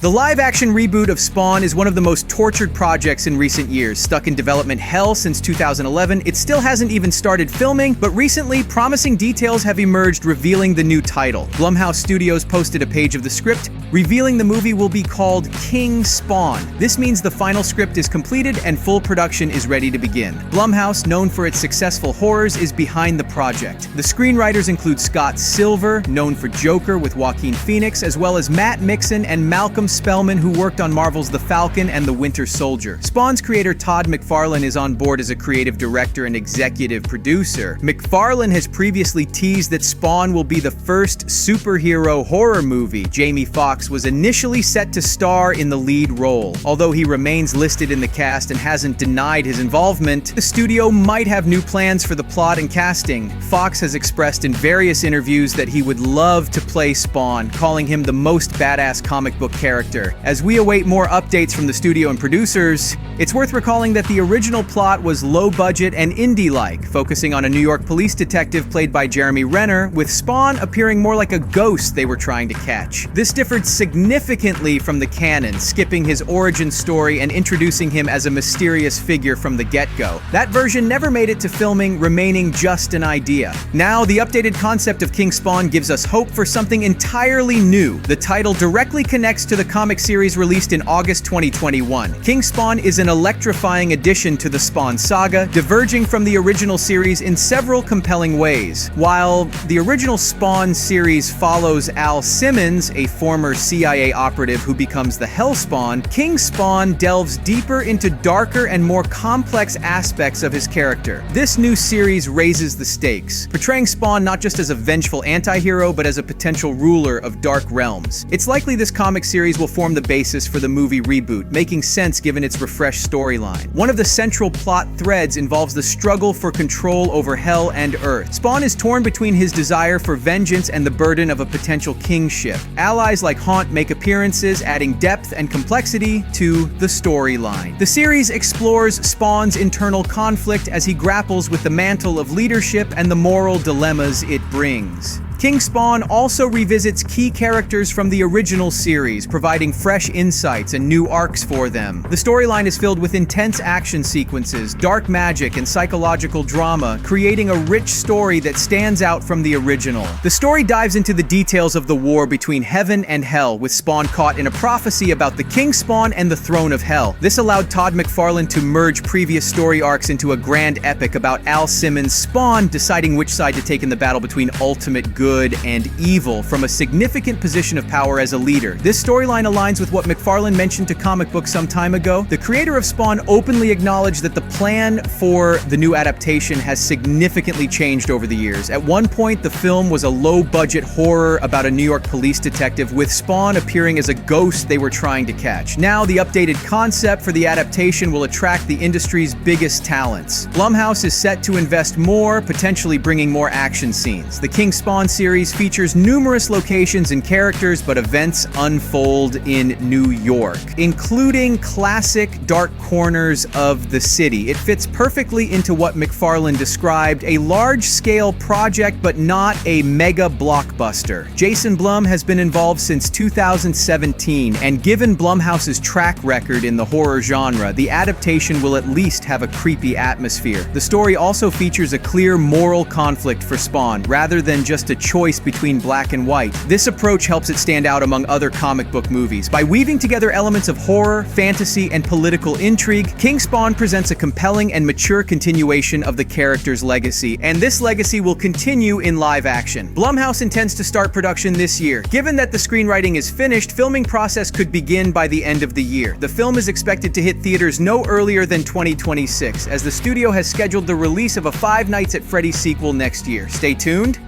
The live-action reboot of Spawn is one of the most tortured projects in recent years. Stuck in development hell since 2011, it still hasn't even started filming, but recently, promising details have emerged revealing the new title. Blumhouse Studios posted a page of the script, revealing the movie will be called King Spawn. This means the final script is completed and full production is ready to begin. Blumhouse, known for its successful horrors, is behind the project. The screenwriters include Scott Silver, known for Joker with Joaquin Phoenix, as well as Matt Mixon and Malcolm Spellman, who worked on Marvel's The Falcon and The Winter Soldier. Spawn's creator Todd McFarlane is on board as a creative director and executive producer. McFarlane has previously teased that Spawn will be the first superhero horror movie. Jamie Foxx was initially set to star in the lead role. Although he remains listed in the cast and hasn't denied his involvement, the studio might have new plans for the plot and casting. Foxx has expressed in various interviews that he would love to play Spawn, calling him the most badass comic book character. As we await more updates from the studio and producers, it's worth recalling that the original plot was low-budget and indie-like, focusing on a New York police detective played by Jeremy Renner, with Spawn appearing more like a ghost they were trying to catch. This differed significantly from the canon, skipping his origin story and introducing him as a mysterious figure from the get-go. That version never made it to filming, remaining just an idea. Now, the updated concept of King Spawn gives us hope for something entirely new. The title directly connects to the comic series released in August 2021. King Spawn is an electrifying addition to the Spawn saga, diverging from the original series in several compelling ways. While the original Spawn series follows Al Simmons, a former CIA operative who becomes the Hellspawn, King Spawn delves deeper into darker and more complex aspects of his character. This new series raises the stakes, portraying Spawn not just as a vengeful anti-hero, but as a potential ruler of dark realms. It's likely this comic series will form the basis for the movie reboot, making sense given its refreshed storyline. One of the central plot threads involves the struggle for control over Hell and Earth. Spawn is torn between his desire for vengeance and the burden of a potential kingship. Allies like Haunt make appearances, adding depth and complexity to the storyline. The series explores Spawn's internal conflict as he grapples with the mantle of leadership and the moral dilemmas it brings. King Spawn also revisits key characters from the original series, providing fresh insights and new arcs for them. The storyline is filled with intense action sequences, dark magic, and psychological drama, creating a rich story that stands out from the original. The story dives into the details of the war between heaven and hell, with Spawn caught in a prophecy about the King Spawn and the throne of hell. This allowed Todd McFarlane to merge previous story arcs into a grand epic about Al Simmons' Spawn deciding which side to take in the battle between ultimate good and evil from a significant position of power as a leader. This storyline aligns with what McFarlane mentioned to Comic Books some time ago. The creator of Spawn openly acknowledged that the plan for the new adaptation has significantly changed over the years. At one point, the film was a low-budget horror about a New York police detective, with Spawn appearing as a ghost they were trying to catch. Now, the updated concept for the adaptation will attract the industry's biggest talents. Blumhouse is set to invest more, potentially bringing more action scenes. The King Spawn series features numerous locations and characters, but events unfold in New York, including classic dark corners of the city. It fits perfectly into what McFarlane described, a large-scale project, but not a mega blockbuster. Jason Blum has been involved since 2017, and given Blumhouse's track record in the horror genre, the adaptation will at least have a creepy atmosphere. The story also features a clear moral conflict for Spawn, rather than just a choice between black and white. This approach helps it stand out among other comic book movies. By weaving together elements of horror, fantasy, and political intrigue, King Spawn presents a compelling and mature continuation of the character's legacy, and this legacy will continue in live action. Blumhouse intends to start production this year. Given that the screenwriting is finished, filming process could begin by the end of the year. The film is expected to hit theaters no earlier than 2026, as the studio has scheduled the release of a Five Nights at Freddy's sequel next year. Stay tuned.